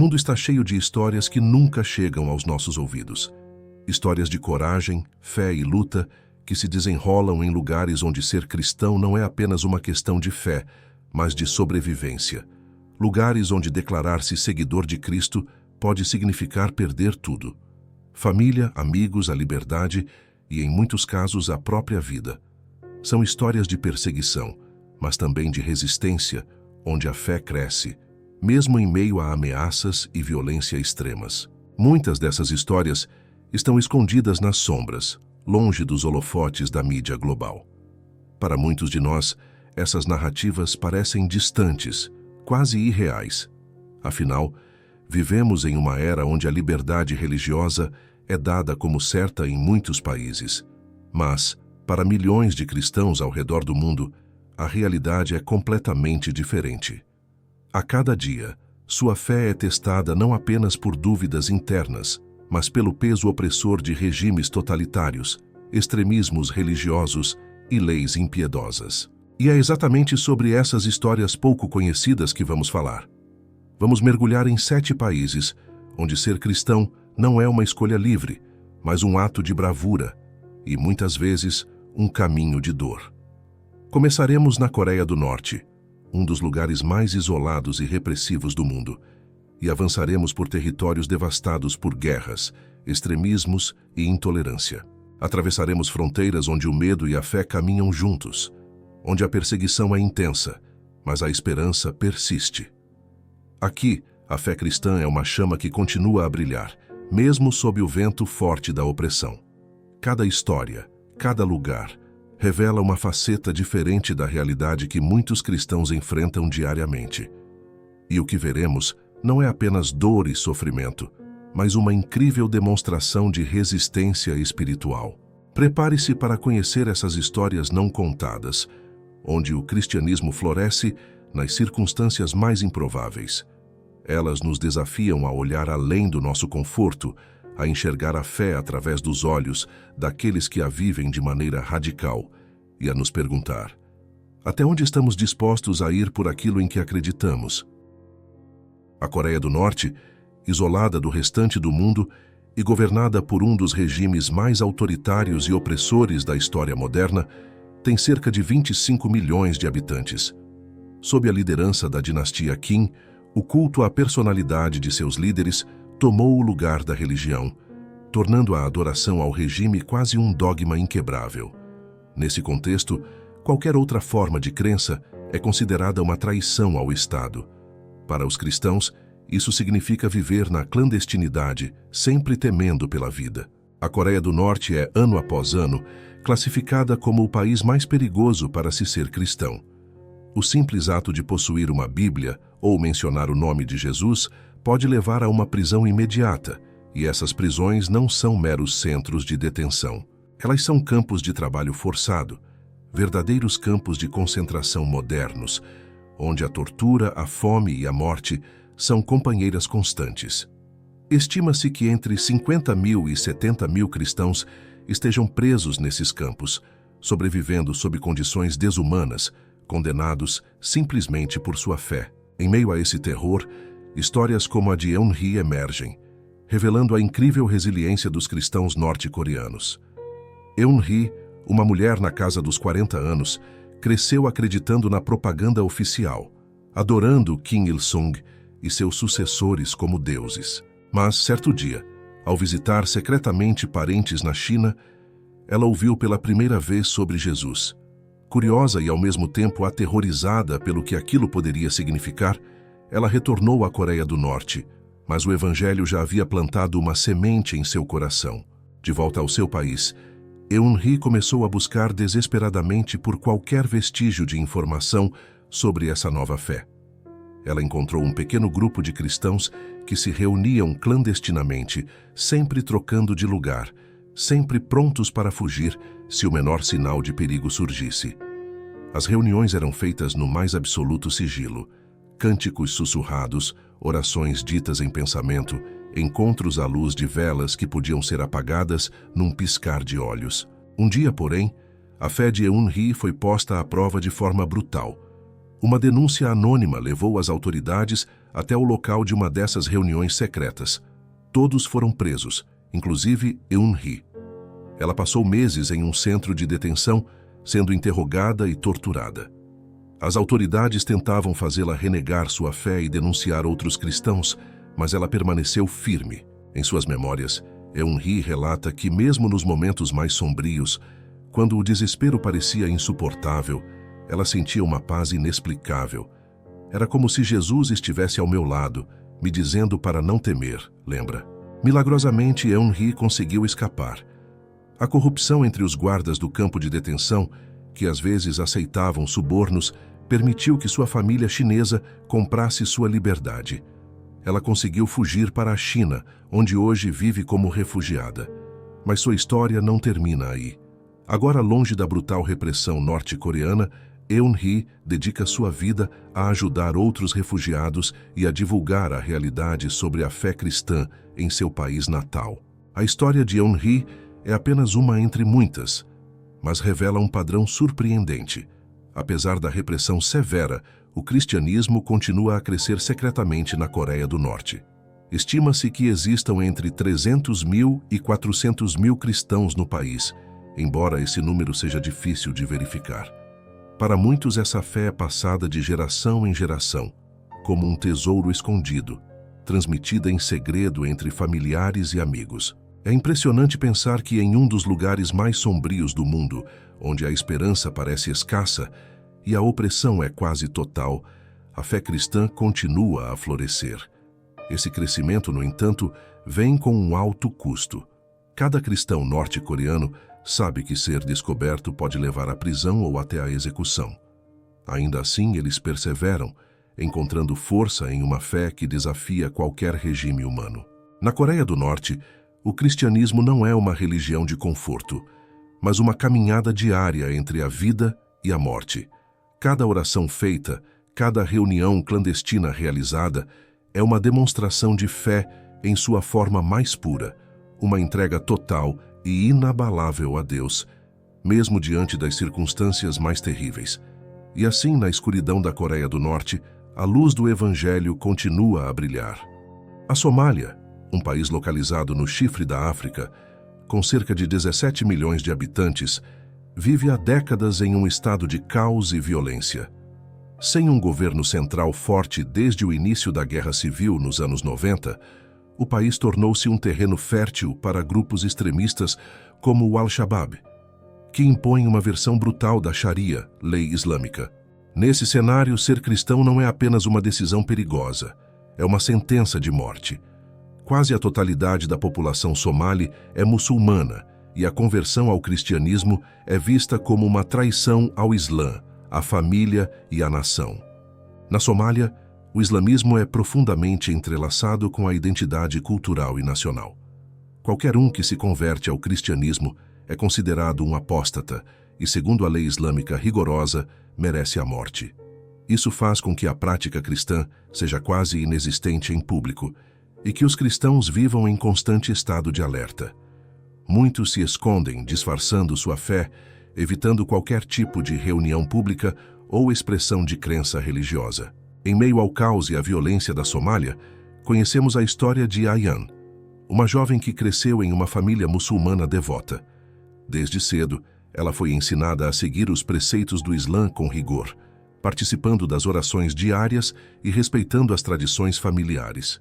mundo está cheio de histórias que nunca chegam aos nossos ouvidos. Histórias de coragem, fé e luta que se desenrolam em lugares onde ser cristão não é apenas uma questão de fé, mas de sobrevivência. Lugares onde declarar-se seguidor de Cristo pode significar perder tudo: família, amigos, a liberdade e, em muitos casos, a própria vida. São histórias de perseguição, mas também de resistência, onde a fé cresce, mesmo em meio a ameaças e violência extremas. Muitas dessas histórias estão escondidas nas sombras, longe dos holofotes da mídia global. Para muitos de nós, essas narrativas parecem distantes, quase irreais. Afinal, vivemos em uma era onde a liberdade religiosa é dada como certa em muitos países. Mas, para milhões de cristãos ao redor do mundo, a realidade é completamente diferente. A cada dia, sua fé é testada não apenas por dúvidas internas, mas pelo peso opressor de regimes totalitários, extremismos religiosos e leis impiedosas. E é exatamente sobre essas histórias pouco conhecidas que vamos falar. Vamos mergulhar em 7 países, onde ser cristão não é uma escolha livre, mas um ato de bravura e, muitas vezes, um caminho de dor. Começaremos na Coreia do Norte, um dos lugares mais isolados e repressivos do mundo, e avançaremos por territórios devastados por guerras, extremismos e intolerância. Atravessaremos fronteiras onde o medo e a fé caminham juntos, onde a perseguição é intensa, mas a esperança persiste. Aqui, a fé cristã é uma chama que continua a brilhar, mesmo sob o vento forte da opressão. Cada história, cada lugar, revela uma faceta diferente da realidade que muitos cristãos enfrentam diariamente. E o que veremos não é apenas dor e sofrimento, mas uma incrível demonstração de resistência espiritual. Prepare-se para conhecer essas histórias não contadas, onde o cristianismo floresce nas circunstâncias mais improváveis. Elas nos desafiam a olhar além do nosso conforto, a enxergar a fé através dos olhos daqueles que a vivem de maneira radical e a nos perguntar: até onde estamos dispostos a ir por aquilo em que acreditamos? A Coreia do Norte, isolada do restante do mundo e governada por um dos regimes mais autoritários e opressores da história moderna, tem cerca de 25 milhões de habitantes. Sob a liderança da dinastia Kim, o culto à personalidade de seus líderes tomou o lugar da religião, tornando a adoração ao regime quase um dogma inquebrável. Nesse contexto, qualquer outra forma de crença é considerada uma traição ao Estado. Para os cristãos, isso significa viver na clandestinidade, sempre temendo pela vida. A Coreia do Norte é, ano após ano, classificada como o país mais perigoso para se ser cristão. O simples ato de possuir uma Bíblia ou mencionar o nome de Jesus pode levar a uma prisão imediata, e essas prisões não são meros centros de detenção. Elas são campos de trabalho forçado, verdadeiros campos de concentração modernos, onde a tortura, a fome e a morte são companheiras constantes. Estima-se que entre 50 mil e 70 mil cristãos estejam presos nesses campos, sobrevivendo sob condições desumanas, condenados simplesmente por sua fé. Em meio a esse terror, histórias como a de Eun-hee emergem, revelando a incrível resiliência dos cristãos norte-coreanos. Eun-hee, uma mulher na casa dos 40 anos, cresceu acreditando na propaganda oficial, adorando Kim Il-sung e seus sucessores como deuses. Mas, certo dia, ao visitar secretamente parentes na China, ela ouviu pela primeira vez sobre Jesus. Curiosa e ao mesmo tempo aterrorizada pelo que aquilo poderia significar, ela retornou à Coreia do Norte, mas o evangelho já havia plantado uma semente em seu coração. De volta ao seu país, Eun-hee começou a buscar desesperadamente por qualquer vestígio de informação sobre essa nova fé. Ela encontrou um pequeno grupo de cristãos que se reuniam clandestinamente, sempre trocando de lugar, sempre prontos para fugir se o menor sinal de perigo surgisse. As reuniões eram feitas no mais absoluto sigilo. Cânticos sussurrados, orações ditas em pensamento, encontros à luz de velas que podiam ser apagadas num piscar de olhos. Um dia, porém, a fé de Eun-hee foi posta à prova de forma brutal. Uma denúncia anônima levou as autoridades até o local de uma dessas reuniões secretas. Todos foram presos, inclusive Eun-hee. Ela passou meses em um centro de detenção, sendo interrogada e torturada. As autoridades tentavam fazê-la renegar sua fé e denunciar outros cristãos, mas ela permaneceu firme. Em suas memórias, Eun-hee relata que mesmo nos momentos mais sombrios, quando o desespero parecia insuportável, ela sentia uma paz inexplicável. Era como se Jesus estivesse ao meu lado, me dizendo para não temer, lembra? Milagrosamente, Eun-hee conseguiu escapar. A corrupção entre os guardas do campo de detenção, que às vezes aceitavam subornos, permitiu que sua família chinesa comprasse sua liberdade. Ela conseguiu fugir para a China, onde hoje vive como refugiada. Mas sua história não termina aí. Agora, longe da brutal repressão norte-coreana, Eun-hee dedica sua vida a ajudar outros refugiados e a divulgar a realidade sobre a fé cristã em seu país natal. A história de Eun-hee é apenas uma entre muitas, mas revela um padrão surpreendente. Apesar da repressão severa, o cristianismo continua a crescer secretamente na Coreia do Norte. Estima-se que existam entre 300 mil e 400 mil cristãos no país, embora esse número seja difícil de verificar. Para muitos, essa fé é passada de geração em geração, como um tesouro escondido, transmitida em segredo entre familiares e amigos. É impressionante pensar que em um dos lugares mais sombrios do mundo, onde a esperança parece escassa e a opressão é quase total, a fé cristã continua a florescer. Esse crescimento, no entanto, vem com um alto custo. Cada cristão norte-coreano sabe que ser descoberto pode levar à prisão ou até à execução. Ainda assim, eles perseveram, encontrando força em uma fé que desafia qualquer regime humano. Na Coreia do Norte, o cristianismo não é uma religião de conforto, mas uma caminhada diária entre a vida e a morte. Cada oração feita, cada reunião clandestina realizada, é uma demonstração de fé em sua forma mais pura, uma entrega total e inabalável a Deus, mesmo diante das circunstâncias mais terríveis. E assim, na escuridão da Coreia do Norte, a luz do Evangelho continua a brilhar. A Somália, um país localizado no chifre da África, com cerca de 17 milhões de habitantes, vive há décadas em um estado de caos e violência. Sem um governo central forte desde o início da Guerra Civil nos anos 90, o país tornou-se um terreno fértil para grupos extremistas como o Al-Shabaab, que impõem uma versão brutal da Sharia, lei islâmica. Nesse cenário, ser cristão não é apenas uma decisão perigosa, é uma sentença de morte. Quase a totalidade da população somali é muçulmana e a conversão ao cristianismo é vista como uma traição ao Islã, à família e à nação. Na Somália, o islamismo é profundamente entrelaçado com a identidade cultural e nacional. Qualquer um que se converte ao cristianismo é considerado um apóstata e, segundo a lei islâmica rigorosa, merece a morte. Isso faz com que a prática cristã seja quase inexistente em público e que os cristãos vivam em constante estado de alerta. Muitos se escondem, disfarçando sua fé, evitando qualquer tipo de reunião pública ou expressão de crença religiosa. Em meio ao caos e à violência da Somália, conhecemos a história de Ayaan, uma jovem que cresceu em uma família muçulmana devota. Desde cedo, ela foi ensinada a seguir os preceitos do Islã com rigor, participando das orações diárias e respeitando as tradições familiares.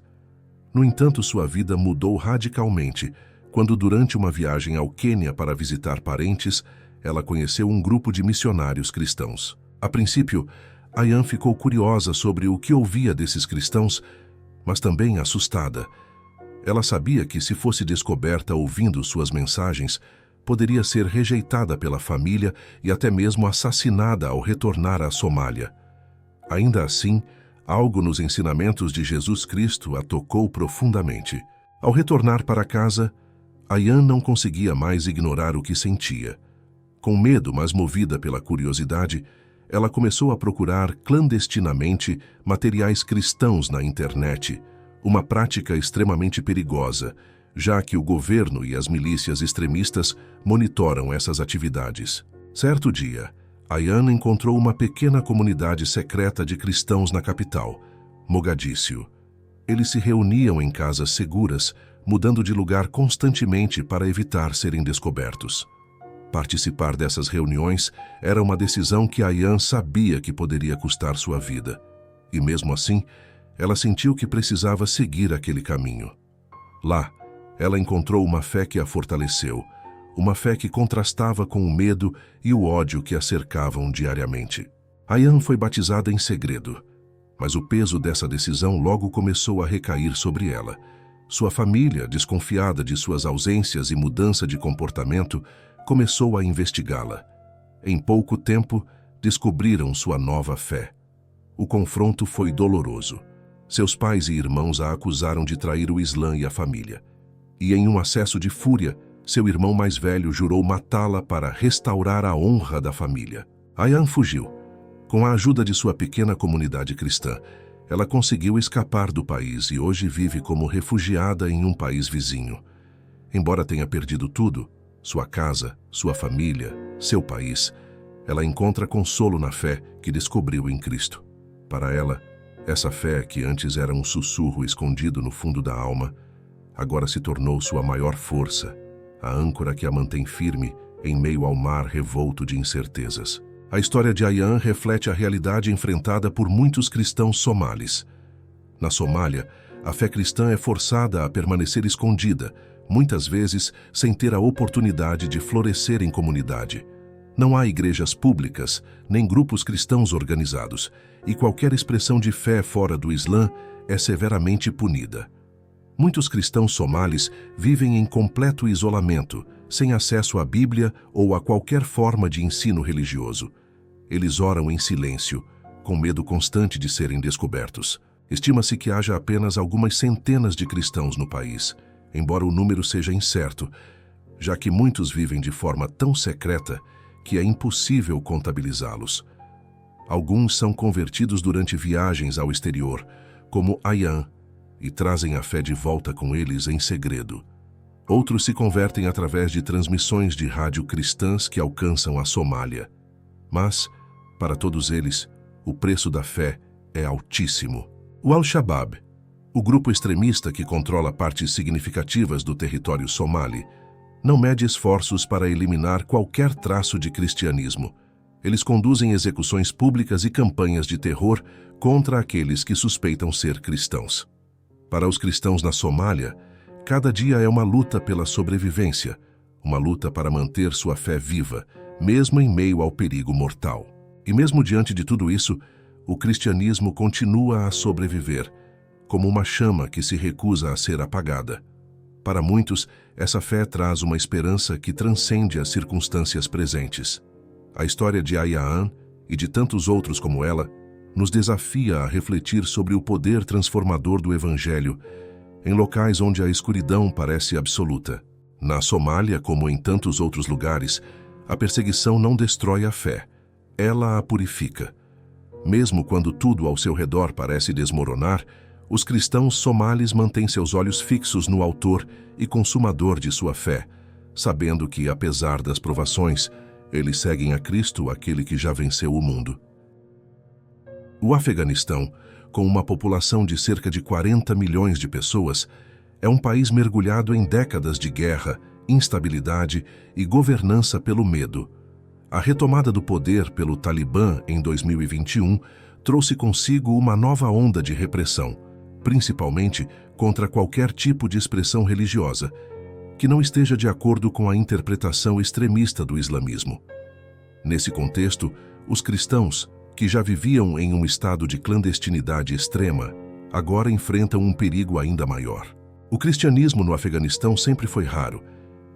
No entanto, sua vida mudou radicalmente quando, durante uma viagem ao Quênia para visitar parentes, ela conheceu um grupo de missionários cristãos. A princípio, Ayaan ficou curiosa sobre o que ouvia desses cristãos, mas também assustada. Ela sabia que, se fosse descoberta ouvindo suas mensagens, poderia ser rejeitada pela família e até mesmo assassinada ao retornar à Somália. Ainda assim, algo nos ensinamentos de Jesus Cristo a tocou profundamente. Ao retornar para casa, Ayaan não conseguia mais ignorar o que sentia. Com medo, mas movida pela curiosidade, ela começou a procurar clandestinamente materiais cristãos na internet, uma prática extremamente perigosa, já que o governo e as milícias extremistas monitoram essas atividades. Certo dia, Ayaan encontrou uma pequena comunidade secreta de cristãos na capital, Mogadíscio. Eles se reuniam em casas seguras, mudando de lugar constantemente para evitar serem descobertos. Participar dessas reuniões era uma decisão que Ayaan sabia que poderia custar sua vida. E mesmo assim, ela sentiu que precisava seguir aquele caminho. Lá, ela encontrou uma fé que a fortaleceu, uma fé que contrastava com o medo e o ódio que a cercavam diariamente. Ayaan foi batizada em segredo, mas o peso dessa decisão logo começou a recair sobre ela. Sua família, desconfiada de suas ausências e mudança de comportamento, começou a investigá-la. Em pouco tempo, descobriram sua nova fé. O confronto foi doloroso. Seus pais e irmãos a acusaram de trair o Islã e a família. E em um acesso de fúria, seu irmão mais velho jurou matá-la para restaurar a honra da família. Ayaan fugiu. Com a ajuda de sua pequena comunidade cristã, ela conseguiu escapar do país e hoje vive como refugiada em um país vizinho. Embora tenha perdido tudo, sua casa, sua família, seu país, ela encontra consolo na fé que descobriu em Cristo. Para ela, essa fé, que antes era um sussurro escondido no fundo da alma, agora se tornou sua maior força, a âncora que a mantém firme em meio ao mar revolto de incertezas. A história de Ayaan reflete a realidade enfrentada por muitos cristãos somalis. Na Somália, a fé cristã é forçada a permanecer escondida, muitas vezes sem ter a oportunidade de florescer em comunidade. Não há igrejas públicas, nem grupos cristãos organizados, e qualquer expressão de fé fora do Islã é severamente punida. Muitos cristãos somalis vivem em completo isolamento, sem acesso à Bíblia ou a qualquer forma de ensino religioso. Eles oram em silêncio, com medo constante de serem descobertos. Estima-se que haja apenas algumas centenas de cristãos no país, embora o número seja incerto, já que muitos vivem de forma tão secreta que é impossível contabilizá-los. Alguns são convertidos durante viagens ao exterior, como Ayaan, e trazem a fé de volta com eles em segredo. Outros se convertem através de transmissões de rádio cristãs que alcançam a Somália. Mas, para todos eles, o preço da fé é altíssimo. O Al-Shabaab, o grupo extremista que controla partes significativas do território somali, não mede esforços para eliminar qualquer traço de cristianismo. Eles conduzem execuções públicas e campanhas de terror contra aqueles que suspeitam ser cristãos. Para os cristãos na Somália, cada dia é uma luta pela sobrevivência, uma luta para manter sua fé viva, mesmo em meio ao perigo mortal. E mesmo diante de tudo isso, o cristianismo continua a sobreviver, como uma chama que se recusa a ser apagada. Para muitos, essa fé traz uma esperança que transcende as circunstâncias presentes. A história de Ayaan e de tantos outros como ela nos desafia a refletir sobre o poder transformador do Evangelho em locais onde a escuridão parece absoluta. Na Somália, como em tantos outros lugares, a perseguição não destrói a fé, ela a purifica. Mesmo quando tudo ao seu redor parece desmoronar, os cristãos somalis mantêm seus olhos fixos no autor e consumador de sua fé, sabendo que, apesar das provações, eles seguem a Cristo, aquele que já venceu o mundo. O Afeganistão, com uma população de cerca de 40 milhões de pessoas, é um país mergulhado em décadas de guerra, instabilidade e governança pelo medo. A retomada do poder pelo Talibã em 2021 trouxe consigo uma nova onda de repressão, principalmente contra qualquer tipo de expressão religiosa, que não esteja de acordo com a interpretação extremista do islamismo. Nesse contexto, os cristãos, que já viviam em um estado de clandestinidade extrema, agora enfrentam um perigo ainda maior. O cristianismo no Afeganistão sempre foi raro,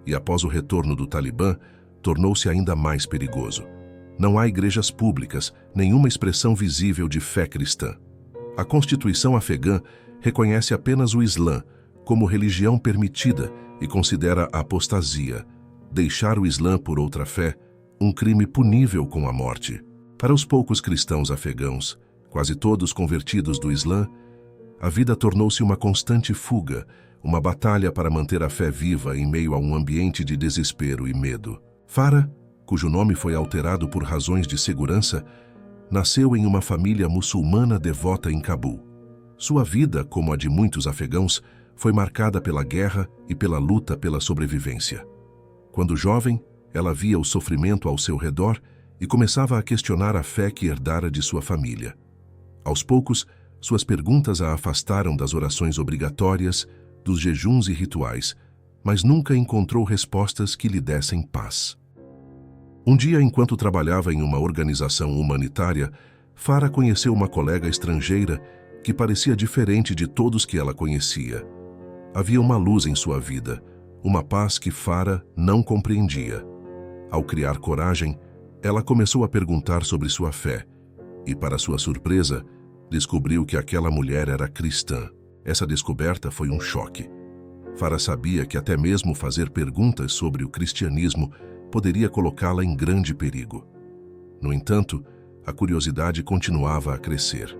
e após o retorno do Talibã, tornou-se ainda mais perigoso. Não há igrejas públicas, nenhuma expressão visível de fé cristã. A Constituição afegã reconhece apenas o Islã como religião permitida e considera a apostasia, deixar o Islã por outra fé, um crime punível com a morte. Para os poucos cristãos afegãos, quase todos convertidos do Islã, a vida tornou-se uma constante fuga, uma batalha para manter a fé viva em meio a um ambiente de desespero e medo. Farah, cujo nome foi alterado por razões de segurança, nasceu em uma família muçulmana devota em Cabul. Sua vida, como a de muitos afegãos, foi marcada pela guerra e pela luta pela sobrevivência. Quando jovem, ela via o sofrimento ao seu redor e começava a questionar a fé que herdara de sua família. Aos poucos, suas perguntas a afastaram das orações obrigatórias, dos jejuns e rituais, mas nunca encontrou respostas que lhe dessem paz. Um dia, enquanto trabalhava em uma organização humanitária, Farah conheceu uma colega estrangeira que parecia diferente de todos que ela conhecia. Havia uma luz em sua vida, uma paz que Farah não compreendia. Ao criar coragem, ela começou a perguntar sobre sua fé e, para sua surpresa, descobriu que aquela mulher era cristã. Essa descoberta foi um choque. Farah sabia que até mesmo fazer perguntas sobre o cristianismo poderia colocá-la em grande perigo. No entanto, a curiosidade continuava a crescer.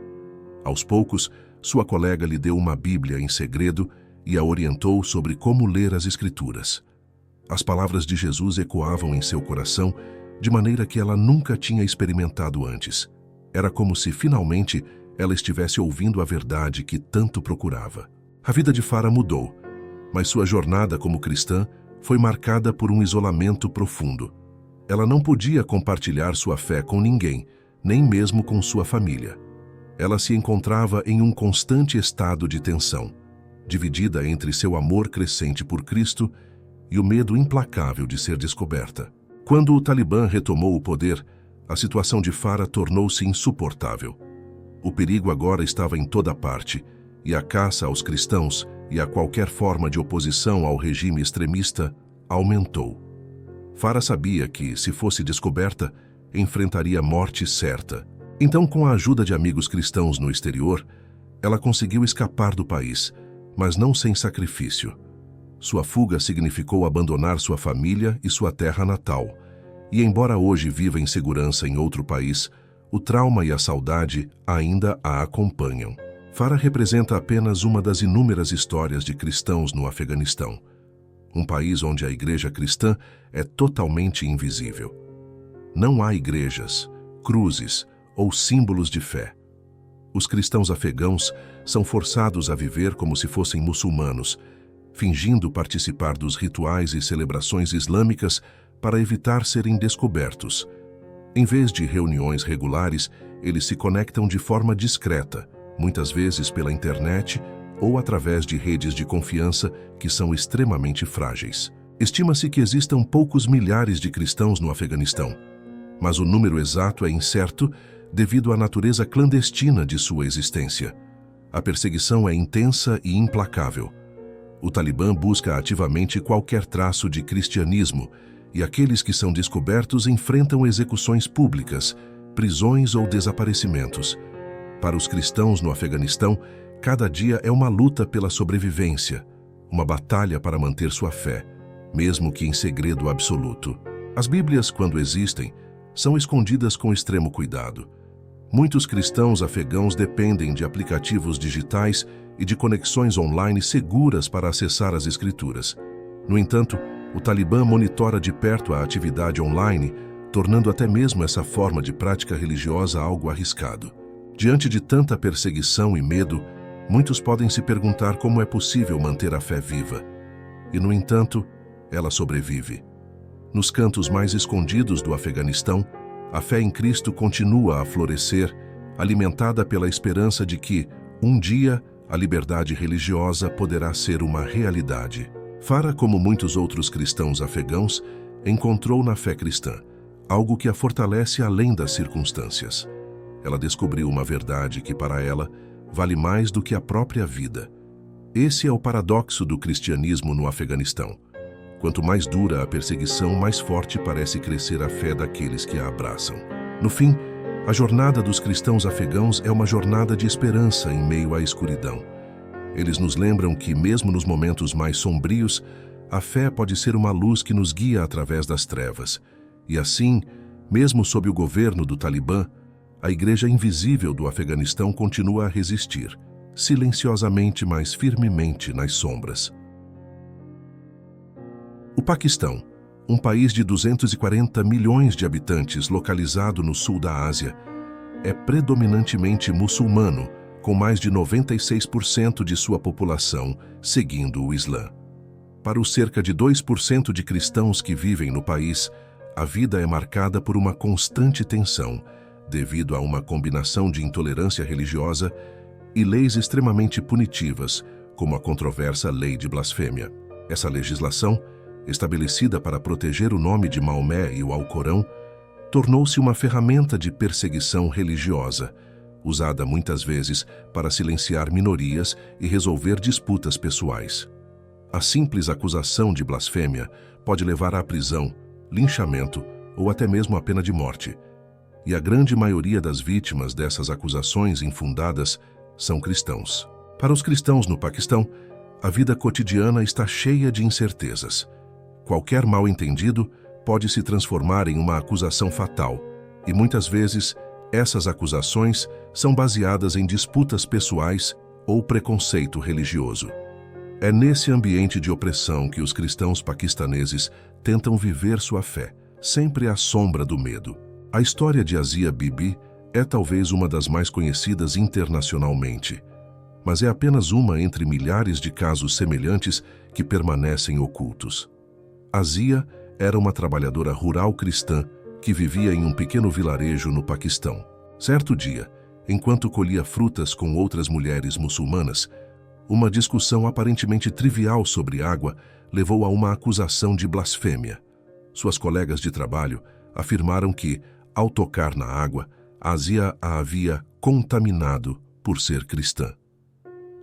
Aos poucos, sua colega lhe deu uma Bíblia em segredo e a orientou sobre como ler as Escrituras. As palavras de Jesus ecoavam em seu coração de maneira que ela nunca tinha experimentado antes. Era como se, finalmente, ela estivesse ouvindo a verdade que tanto procurava. A vida de Farah mudou, mas sua jornada como cristã foi marcada por um isolamento profundo. Ela não podia compartilhar sua fé com ninguém, nem mesmo com sua família. Ela se encontrava em um constante estado de tensão, dividida entre seu amor crescente por Cristo e o medo implacável de ser descoberta. Quando o Talibã retomou o poder, a situação de Farah tornou-se insuportável. O perigo agora estava em toda parte, e a caça aos cristãos e a qualquer forma de oposição ao regime extremista aumentou. Farah sabia que, se fosse descoberta, enfrentaria morte certa. Então, com a ajuda de amigos cristãos no exterior, ela conseguiu escapar do país, mas não sem sacrifício. Sua fuga significou abandonar sua família e sua terra natal, e embora hoje viva em segurança em outro país, o trauma e a saudade ainda a acompanham. Farah representa apenas uma das inúmeras histórias de cristãos no Afeganistão, um país onde a igreja cristã é totalmente invisível. Não há igrejas, cruzes ou símbolos de fé. Os cristãos afegãos são forçados a viver como se fossem muçulmanos, fingindo participar dos rituais e celebrações islâmicas para evitar serem descobertos. Em vez de reuniões regulares, eles se conectam de forma discreta, muitas vezes pela internet ou através de redes de confiança que são extremamente frágeis. Estima-se que existam poucos milhares de cristãos no Afeganistão, mas o número exato é incerto devido à natureza clandestina de sua existência. A perseguição é intensa e implacável. O Talibã busca ativamente qualquer traço de cristianismo, e aqueles que são descobertos enfrentam execuções públicas, prisões ou desaparecimentos. Para os cristãos no Afeganistão, cada dia é uma luta pela sobrevivência, uma batalha para manter sua fé, mesmo que em segredo absoluto. As Bíblias, quando existem, são escondidas com extremo cuidado. Muitos cristãos afegãos dependem de aplicativos digitais e de conexões online seguras para acessar as Escrituras. No entanto, o Talibã monitora de perto a atividade online, tornando até mesmo essa forma de prática religiosa algo arriscado. Diante de tanta perseguição e medo, muitos podem se perguntar como é possível manter a fé viva. E, no entanto, ela sobrevive. Nos cantos mais escondidos do Afeganistão, a fé em Cristo continua a florescer, alimentada pela esperança de que, um dia, a liberdade religiosa poderá ser uma realidade. Farah, como muitos outros cristãos afegãos, encontrou na fé cristã algo que a fortalece além das circunstâncias. Ela descobriu uma verdade que, para ela, vale mais do que a própria vida. Esse é o paradoxo do cristianismo no Afeganistão. Quanto mais dura a perseguição, mais forte parece crescer a fé daqueles que a abraçam. No fim, a jornada dos cristãos afegãos é uma jornada de esperança em meio à escuridão. Eles nos lembram que, mesmo nos momentos mais sombrios, a fé pode ser uma luz que nos guia através das trevas. E assim, mesmo sob o governo do Talibã, a igreja invisível do Afeganistão continua a resistir, silenciosamente, mas firmemente nas sombras. O Paquistão, um país de 240 milhões de habitantes localizado no sul da Ásia, é predominantemente muçulmano, com mais de 96% de sua população seguindo o Islã. Para os cerca de 2% de cristãos que vivem no país, a vida é marcada por uma constante tensão, devido a uma combinação de intolerância religiosa e leis extremamente punitivas, como a controversa Lei de Blasfêmia. Essa legislação, estabelecida para proteger o nome de Maomé e o Alcorão, tornou-se uma ferramenta de perseguição religiosa, usada muitas vezes para silenciar minorias e resolver disputas pessoais. A simples acusação de blasfêmia pode levar à prisão, linchamento ou até mesmo à pena de morte. E a grande maioria das vítimas dessas acusações infundadas são cristãos. Para os cristãos no Paquistão, a vida cotidiana está cheia de incertezas. Qualquer mal-entendido pode se transformar em uma acusação fatal, e muitas vezes essas acusações são baseadas em disputas pessoais ou preconceito religioso. É nesse ambiente de opressão que os cristãos paquistaneses tentam viver sua fé, sempre à sombra do medo. A história de Asia Bibi é talvez uma das mais conhecidas internacionalmente, mas é apenas uma entre milhares de casos semelhantes que permanecem ocultos. Asia era uma trabalhadora rural cristã que vivia em um pequeno vilarejo no Paquistão. Certo dia, enquanto colhia frutas com outras mulheres muçulmanas, uma discussão aparentemente trivial sobre água levou a uma acusação de blasfêmia. Suas colegas de trabalho afirmaram que, ao tocar na água, Asia a havia contaminado por ser cristã.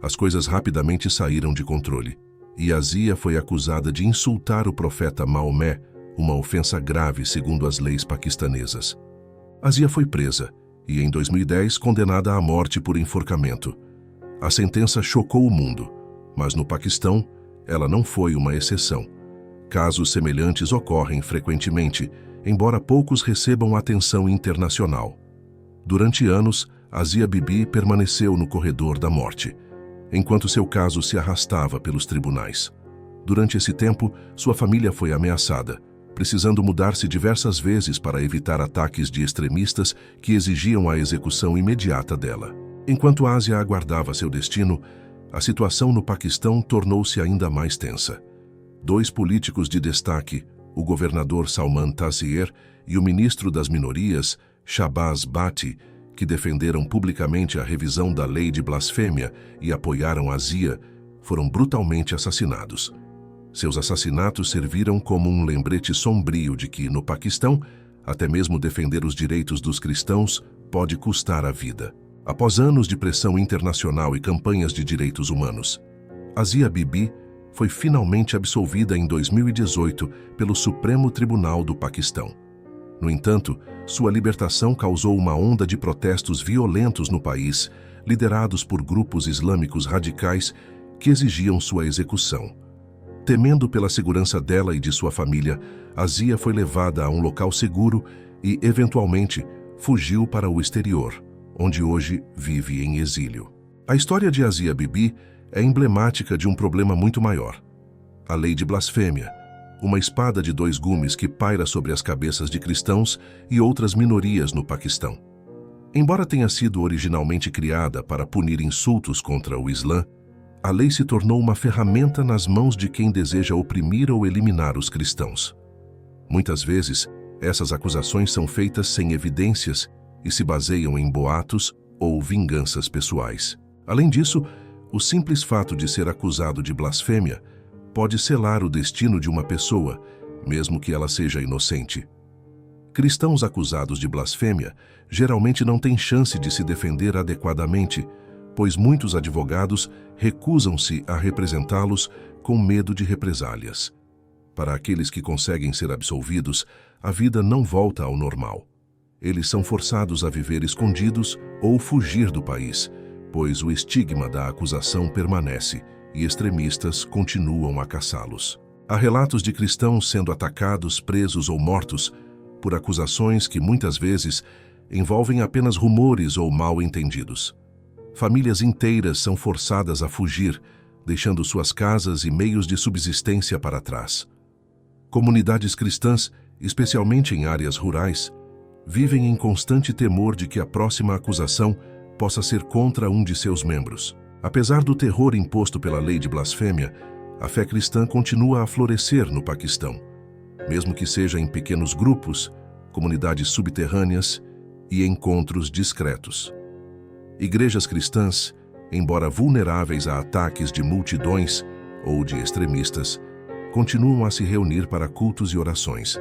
As coisas rapidamente saíram de controle, e Asia foi acusada de insultar o profeta Maomé, uma ofensa grave segundo as leis paquistanesas. Asia foi presa e, em 2010, condenada à morte por enforcamento. A sentença chocou o mundo, mas no Paquistão, ela não foi uma exceção. Casos semelhantes ocorrem frequentemente, embora poucos recebam atenção internacional. Durante anos, Asia Bibi permaneceu no corredor da morte, enquanto seu caso se arrastava pelos tribunais. Durante esse tempo, sua família foi ameaçada, precisando mudar-se diversas vezes para evitar ataques de extremistas que exigiam a execução imediata dela. Enquanto Asia aguardava seu destino, a situação no Paquistão tornou-se ainda mais tensa. Dois políticos de destaque, o governador Salman Taseer e o ministro das minorias, Shahbaz Bhatti, que defenderam publicamente a revisão da lei de blasfêmia e apoiaram Asia, foram brutalmente assassinados. Seus assassinatos serviram como um lembrete sombrio de que, no Paquistão, até mesmo defender os direitos dos cristãos pode custar a vida. Após anos de pressão internacional e campanhas de direitos humanos, Asia Bibi foi finalmente absolvida em 2018 pelo Supremo Tribunal do Paquistão. No entanto, sua libertação causou uma onda de protestos violentos no país, liderados por grupos islâmicos radicais que exigiam sua execução. Temendo pela segurança dela e de sua família, Asia foi levada a um local seguro e, eventualmente, fugiu para o exterior, onde hoje vive em exílio. A história de Asia Bibi é emblemática de um problema muito maior: a lei de blasfêmia, uma espada de dois gumes que paira sobre as cabeças de cristãos e outras minorias no Paquistão. Embora tenha sido originalmente criada para punir insultos contra o Islã, a lei se tornou uma ferramenta nas mãos de quem deseja oprimir ou eliminar os cristãos. Muitas vezes, essas acusações são feitas sem evidências e se baseiam em boatos ou vinganças pessoais. Além disso, o simples fato de ser acusado de blasfêmia pode selar o destino de uma pessoa, mesmo que ela seja inocente. Cristãos acusados de blasfêmia geralmente não têm chance de se defender adequadamente, pois muitos advogados recusam-se a representá-los com medo de represálias. Para aqueles que conseguem ser absolvidos, a vida não volta ao normal. Eles são forçados a viver escondidos ou fugir do país, pois o estigma da acusação permanece e extremistas continuam a caçá-los. Há relatos de cristãos sendo atacados, presos ou mortos por acusações que muitas vezes envolvem apenas rumores ou mal-entendidos. Famílias inteiras são forçadas a fugir, deixando suas casas e meios de subsistência para trás. Comunidades cristãs, especialmente em áreas rurais, vivem em constante temor de que a próxima acusação possa ser contra um de seus membros. Apesar do terror imposto pela lei de blasfêmia, a fé cristã continua a florescer no Paquistão, mesmo que seja em pequenos grupos, comunidades subterrâneas e encontros discretos. Igrejas cristãs, embora vulneráveis a ataques de multidões ou de extremistas, continuam a se reunir para cultos e orações,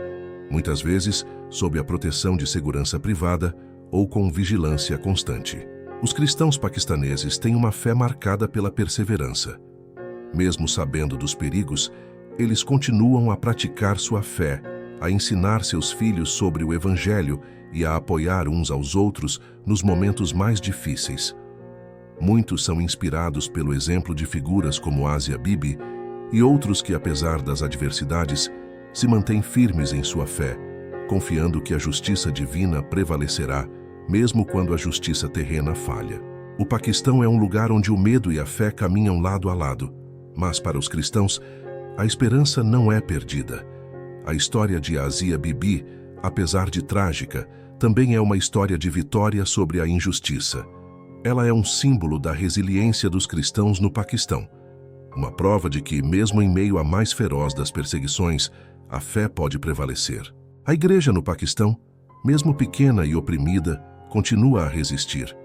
muitas vezes sob a proteção de segurança privada ou com vigilância constante. Os cristãos paquistaneses têm uma fé marcada pela perseverança. Mesmo sabendo dos perigos, eles continuam a praticar sua fé, a ensinar seus filhos sobre o Evangelho e a apoiar uns aos outros nos momentos mais difíceis. Muitos são inspirados pelo exemplo de figuras como Asia Bibi e outros que, apesar das adversidades, se mantêm firmes em sua fé, confiando que a justiça divina prevalecerá, mesmo quando a justiça terrena falha. O Paquistão é um lugar onde o medo e a fé caminham lado a lado, mas para os cristãos, a esperança não é perdida. A história de Asia Bibi, apesar de trágica, também é uma história de vitória sobre a injustiça. Ela é um símbolo da resiliência dos cristãos no Paquistão, uma prova de que, mesmo em meio à mais feroz das perseguições, a fé pode prevalecer. A igreja no Paquistão, mesmo pequena e oprimida, continua a resistir.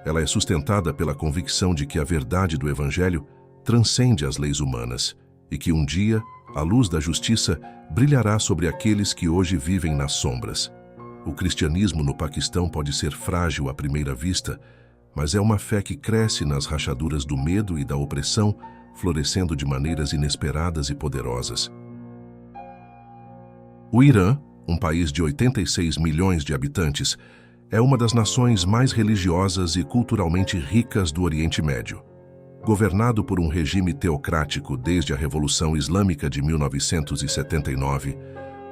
Ela é sustentada pela convicção de que a verdade do Evangelho transcende as leis humanas e que um dia a luz da justiça brilhará sobre aqueles que hoje vivem nas sombras. O cristianismo no Paquistão pode ser frágil à primeira vista, mas é uma fé que cresce nas rachaduras do medo e da opressão, florescendo de maneiras inesperadas e poderosas. O Irã, um país de 86 milhões de habitantes, é uma das nações mais religiosas e culturalmente ricas do Oriente Médio. Governado por um regime teocrático desde a Revolução Islâmica de 1979,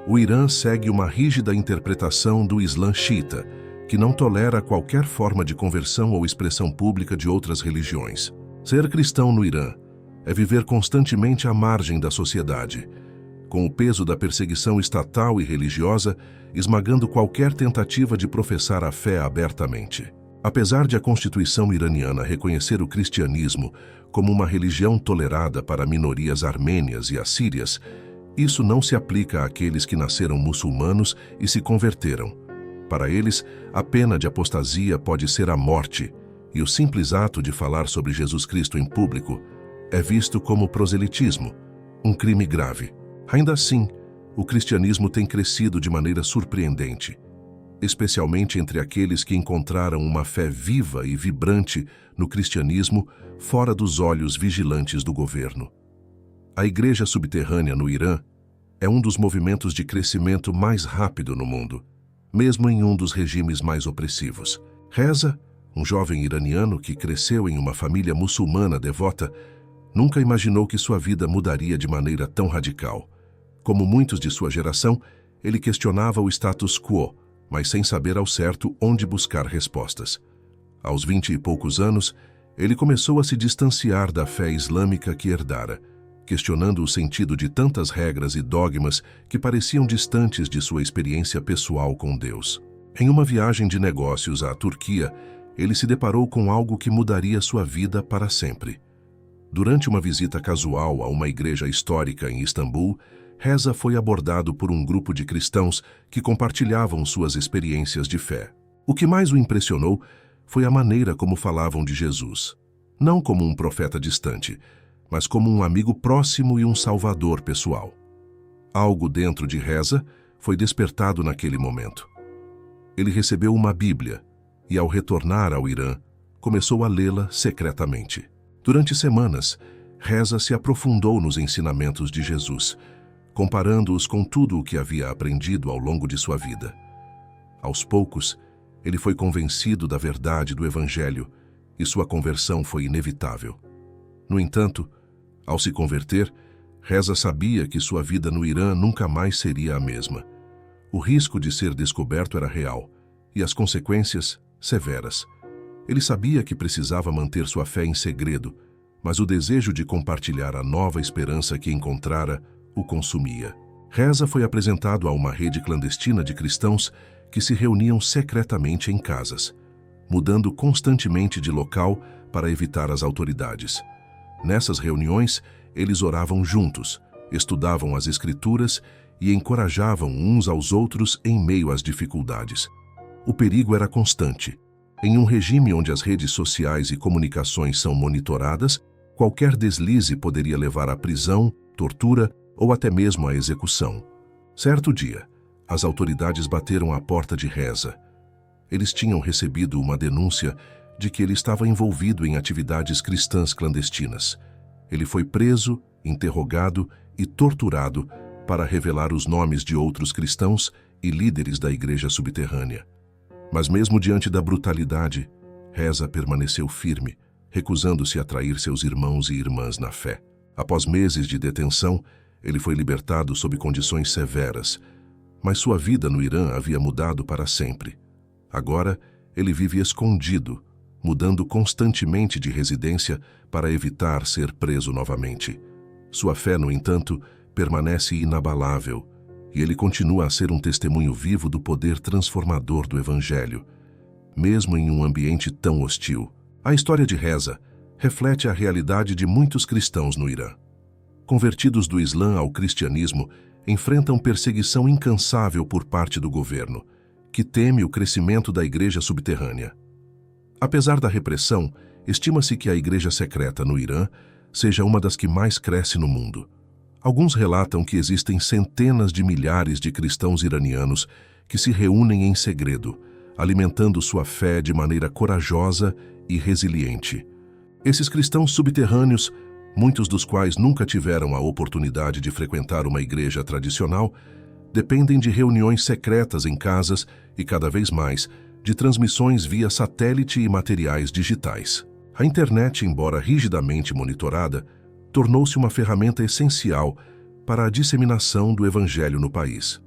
o Irã segue uma rígida interpretação do Islã xiita, que não tolera qualquer forma de conversão ou expressão pública de outras religiões. Ser cristão no Irã é viver constantemente à margem da sociedade, com o peso da perseguição estatal e religiosa esmagando qualquer tentativa de professar a fé abertamente. Apesar de a Constituição iraniana reconhecer o cristianismo como uma religião tolerada para minorias armênias e assírias, isso não se aplica àqueles que nasceram muçulmanos e se converteram. Para eles, a pena de apostasia pode ser a morte, e o simples ato de falar sobre Jesus Cristo em público é visto como proselitismo, um crime grave. Ainda assim, o cristianismo tem crescido de maneira surpreendente, especialmente entre aqueles que encontraram uma fé viva e vibrante no cristianismo fora dos olhos vigilantes do governo. A igreja subterrânea no Irã é um dos movimentos de crescimento mais rápido no mundo, mesmo em um dos regimes mais opressivos. Reza, um jovem iraniano que cresceu em uma família muçulmana devota, nunca imaginou que sua vida mudaria de maneira tão radical. Como muitos de sua geração, ele questionava o status quo, mas sem saber ao certo onde buscar respostas. Aos 20 e poucos anos, ele começou a se distanciar da fé islâmica que herdara, questionando o sentido de tantas regras e dogmas que pareciam distantes de sua experiência pessoal com Deus. Em uma viagem de negócios à Turquia, ele se deparou com algo que mudaria sua vida para sempre. Durante uma visita casual a uma igreja histórica em Istambul, Reza foi abordado por um grupo de cristãos que compartilhavam suas experiências de fé. O que mais o impressionou foi a maneira como falavam de Jesus, não como um profeta distante, mas como um amigo próximo e um salvador pessoal. Algo dentro de Reza foi despertado naquele momento. Ele recebeu uma Bíblia e, ao retornar ao Irã, começou a lê-la secretamente. Durante semanas, Reza se aprofundou nos ensinamentos de Jesus, comparando-os com tudo o que havia aprendido ao longo de sua vida. Aos poucos, ele foi convencido da verdade do Evangelho e sua conversão foi inevitável. No entanto, ao se converter, Reza sabia que sua vida no Irã nunca mais seria a mesma. O risco de ser descoberto era real e as consequências severas. Ele sabia que precisava manter sua fé em segredo, mas o desejo de compartilhar a nova esperança que encontrara o consumia. Reza foi apresentado a uma rede clandestina de cristãos que se reuniam secretamente em casas. mudando constantemente de local para evitar as autoridades. Nessas reuniões, eles oravam juntos, estudavam as Escrituras e encorajavam uns aos outros em meio às dificuldades. O perigo era constante. Em um regime onde as redes sociais e comunicações são monitoradas, qualquer deslize poderia levar à prisão, tortura ou até mesmo à execução. Certo dia, as autoridades bateram à porta de Reza. Eles tinham recebido uma denúncia de que ele estava envolvido em atividades cristãs clandestinas. Ele foi preso, interrogado e torturado para revelar os nomes de outros cristãos e líderes da igreja subterrânea. Mas mesmo diante da brutalidade, Reza permaneceu firme, recusando-se a trair seus irmãos e irmãs na fé. Após meses de detenção, ele foi libertado sob condições severas, mas sua vida no Irã havia mudado para sempre. Agora, ele vive escondido, mudando constantemente de residência para evitar ser preso novamente. Sua fé, no entanto, permanece inabalável, e ele continua a ser um testemunho vivo do poder transformador do Evangelho, mesmo em um ambiente tão hostil. A história de Reza reflete a realidade de muitos cristãos no Irã. Convertidos do Islã ao cristianismo, enfrentam perseguição incansável por parte do governo, que teme o crescimento da igreja subterrânea. Apesar da repressão, estima-se que a igreja secreta no Irã seja uma das que mais cresce no mundo. Alguns relatam que existem centenas de milhares de cristãos iranianos que se reúnem em segredo, alimentando sua fé de maneira corajosa e resiliente. Esses cristãos subterrâneos, muitos dos quais nunca tiveram a oportunidade de frequentar uma igreja tradicional, dependem de reuniões secretas em casas e, cada vez mais, de transmissões via satélite e materiais digitais. A internet, embora rigidamente monitorada, tornou-se uma ferramenta essencial para a disseminação do Evangelho no país.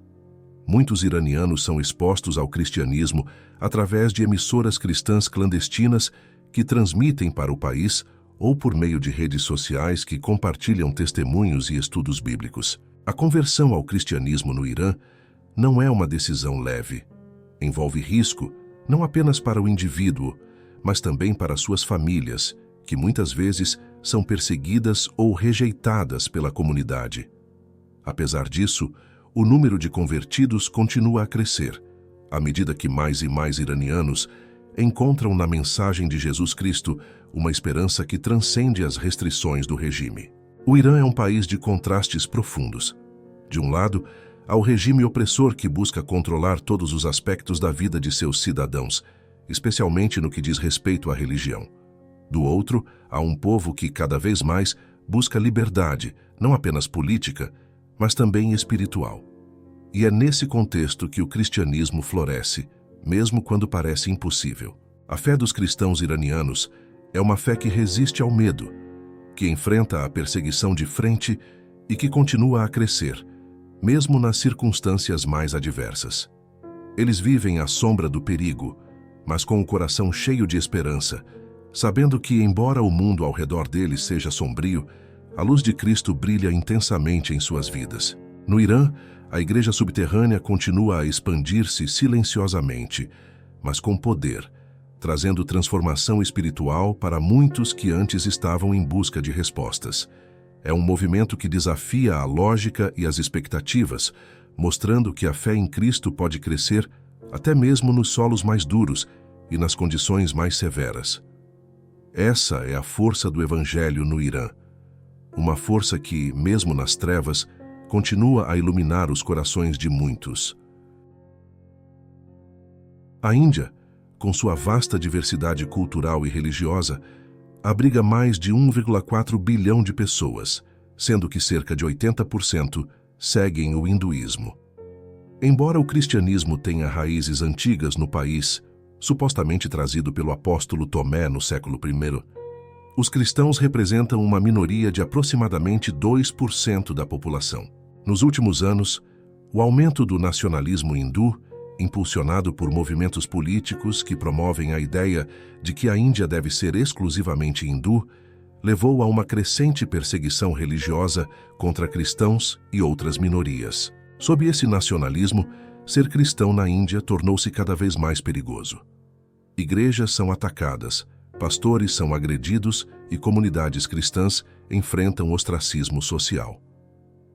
Muitos iranianos são expostos ao cristianismo através de emissoras cristãs clandestinas que transmitem para o país ou por meio de redes sociais que compartilham testemunhos e estudos bíblicos. A conversão ao cristianismo no Irã não é uma decisão leve. Envolve risco não apenas para o indivíduo, mas também para suas famílias, que muitas vezes são perseguidas ou rejeitadas pela comunidade. Apesar disso, o número de convertidos continua a crescer, à medida que mais e mais iranianos encontram na mensagem de Jesus Cristo uma esperança que transcende as restrições do regime. O Irã é um país de contrastes profundos. De um lado, há o regime opressor que busca controlar todos os aspectos da vida de seus cidadãos, especialmente no que diz respeito à religião. Do outro, há um povo que cada vez mais busca liberdade, não apenas política, mas também espiritual. E é nesse contexto que o cristianismo floresce, mesmo quando parece impossível. A fé dos cristãos iranianos é uma fé que resiste ao medo, que enfrenta a perseguição de frente e que continua a crescer, mesmo nas circunstâncias mais adversas. Eles vivem à sombra do perigo, mas com o coração cheio de esperança, sabendo que, embora o mundo ao redor deles seja sombrio, a luz de Cristo brilha intensamente em suas vidas. No Irã, a igreja subterrânea continua a expandir-se silenciosamente, mas com poder, trazendo transformação espiritual para muitos que antes estavam em busca de respostas. É um movimento que desafia a lógica e as expectativas, mostrando que a fé em Cristo pode crescer até mesmo nos solos mais duros e nas condições mais severas. Essa é a força do Evangelho no Irã. Uma força que, mesmo nas trevas, continua a iluminar os corações de muitos. A Índia, com sua vasta diversidade cultural e religiosa, abriga mais de 1,4 bilhão de pessoas, sendo que cerca de 80% seguem o hinduísmo. Embora o cristianismo tenha raízes antigas no país, supostamente trazido pelo apóstolo Tomé no século I, os cristãos representam uma minoria de aproximadamente 2% da população. Nos últimos anos, o aumento do nacionalismo hindu, impulsionado por movimentos políticos que promovem a ideia de que a Índia deve ser exclusivamente hindu, levou a uma crescente perseguição religiosa contra cristãos e outras minorias. Sob esse nacionalismo, ser cristão na Índia tornou-se cada vez mais perigoso. Igrejas são atacadas, pastores são agredidos e comunidades cristãs enfrentam ostracismo social.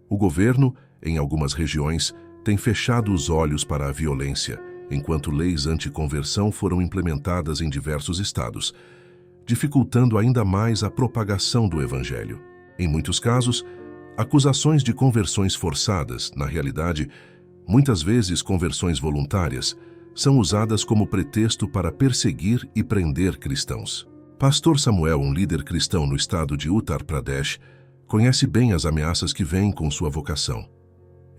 O governo, em algumas regiões, tem fechado os olhos para a violência, enquanto leis anticonversão foram implementadas em diversos estados, dificultando ainda mais a propagação do evangelho. Em muitos casos, acusações de conversões forçadas, na realidade, muitas vezes conversões voluntárias, são usadas como pretexto para perseguir e prender cristãos. Pastor Samuel, um líder cristão no estado de Uttar Pradesh, conhece bem as ameaças que vêm com sua vocação.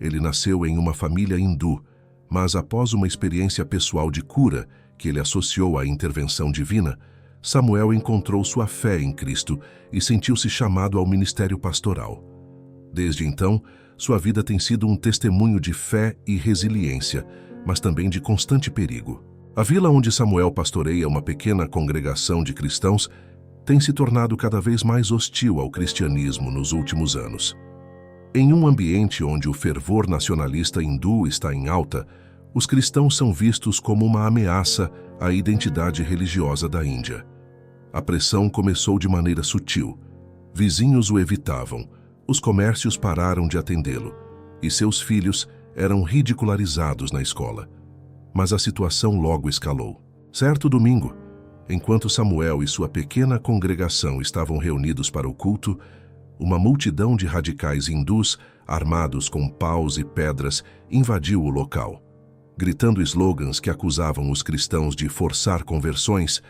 Ele nasceu em uma família hindu, mas após uma experiência pessoal de cura, que ele associou à intervenção divina, Samuel encontrou sua fé em Cristo e sentiu-se chamado ao ministério pastoral. Desde então, sua vida tem sido um testemunho de fé e resiliência, mas também de constante perigo. A vila onde Samuel pastoreia uma pequena congregação de cristãos tem se tornado cada vez mais hostil ao cristianismo nos últimos anos. Em um ambiente onde o fervor nacionalista hindu está em alta, os cristãos são vistos como uma ameaça à identidade religiosa da Índia. A pressão começou de maneira sutil. Vizinhos o evitavam, os comércios pararam de atendê-lo, e seus filhos eram ridicularizados na escola. Mas a situação logo escalou. Certo domingo, enquanto Samuel e sua pequena congregação estavam reunidos para o culto, uma multidão de radicais hindus, armados com paus e pedras, invadiu o local. Gritando slogans que acusavam os cristãos de forçar conversões,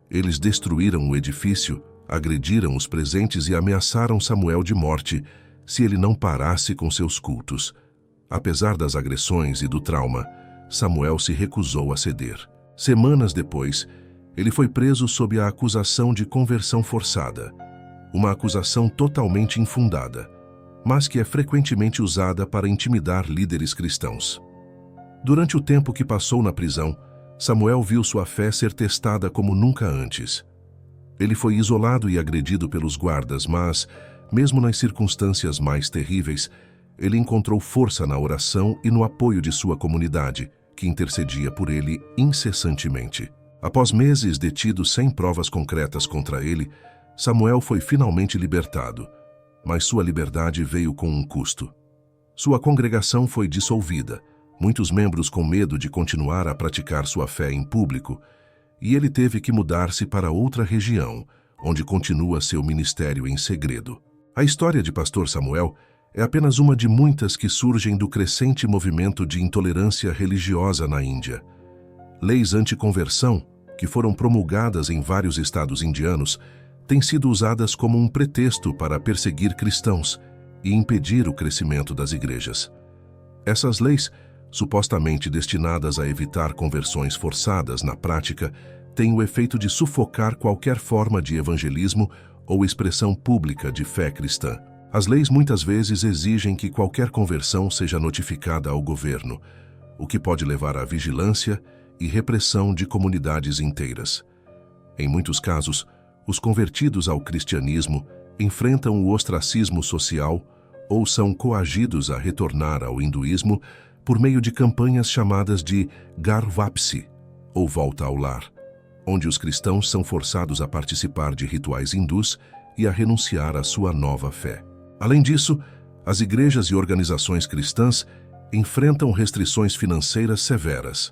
eles destruíram o edifício, agrediram os presentes e ameaçaram Samuel de morte se ele não parasse com seus cultos. Apesar das agressões e do trauma, Samuel se recusou a ceder. Semanas depois, ele foi preso sob a acusação de conversão forçada, uma acusação totalmente infundada, mas que é frequentemente usada para intimidar líderes cristãos. Durante o tempo que passou na prisão, Samuel viu sua fé ser testada como nunca antes. Ele foi isolado e agredido pelos guardas, mas, mesmo nas circunstâncias mais terríveis, ele encontrou força na oração e no apoio de sua comunidade, que intercedia por ele incessantemente. Após meses detido sem provas concretas contra ele, Samuel foi finalmente libertado, mas sua liberdade veio com um custo. Sua congregação foi dissolvida, muitos membros com medo de continuar a praticar sua fé em público, e ele teve que mudar-se para outra região, onde continua seu ministério em segredo. A história de Pastor Samuel é apenas uma de muitas que surgem do crescente movimento de intolerância religiosa na Índia. Leis anticonversão, que foram promulgadas em vários estados indianos, têm sido usadas como um pretexto para perseguir cristãos e impedir o crescimento das igrejas. Essas leis, supostamente destinadas a evitar conversões forçadas, na prática, têm o efeito de sufocar qualquer forma de evangelismo ou expressão pública de fé cristã. As leis muitas vezes exigem que qualquer conversão seja notificada ao governo, o que pode levar à vigilância e repressão de comunidades inteiras. Em muitos casos, os convertidos ao cristianismo enfrentam o ostracismo social ou são coagidos a retornar ao hinduísmo por meio de campanhas chamadas de Ghar Wapsi, ou Volta ao Lar, onde os cristãos são forçados a participar de rituais hindus e a renunciar à sua nova fé. Além disso, as igrejas e organizações cristãs enfrentam restrições financeiras severas.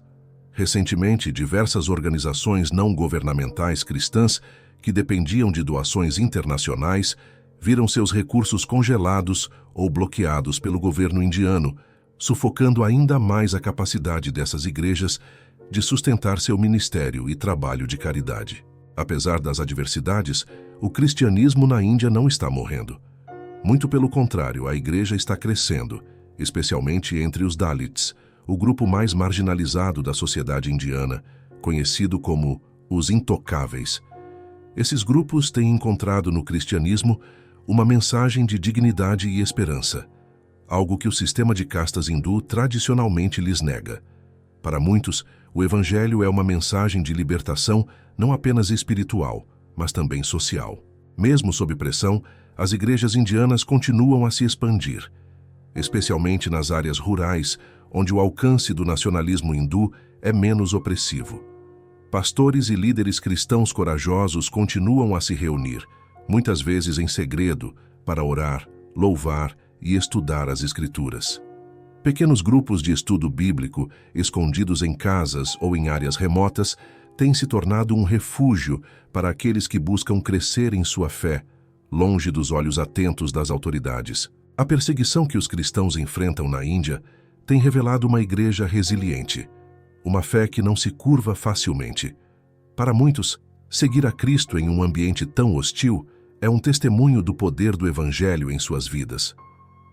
Recentemente, diversas organizações não governamentais cristãs que dependiam de doações internacionais viram seus recursos congelados ou bloqueados pelo governo indiano, sufocando ainda mais a capacidade dessas igrejas de sustentar seu ministério e trabalho de caridade. Apesar das adversidades, o cristianismo na Índia não está morrendo. Muito pelo contrário, a igreja está crescendo, especialmente entre os Dalits, o grupo mais marginalizado da sociedade indiana, conhecido como os intocáveis. Esses grupos têm encontrado no cristianismo uma mensagem de dignidade e esperança, algo que o sistema de castas hindu tradicionalmente lhes nega. Para muitos, o Evangelho é uma mensagem de libertação não apenas espiritual, mas também social. Mesmo sob pressão, as igrejas indianas continuam a se expandir, especialmente nas áreas rurais, onde o alcance do nacionalismo hindu é menos opressivo. Pastores e líderes cristãos corajosos continuam a se reunir, muitas vezes em segredo, para orar, louvar e estudar as Escrituras. Pequenos grupos de estudo bíblico, escondidos em casas ou em áreas remotas, têm se tornado um refúgio para aqueles que buscam crescer em sua fé, longe dos olhos atentos das autoridades. A perseguição que os cristãos enfrentam na Índia tem revelado uma igreja resiliente, uma fé que não se curva facilmente. Para muitos, seguir a Cristo em um ambiente tão hostil é um testemunho do poder do Evangelho em suas vidas.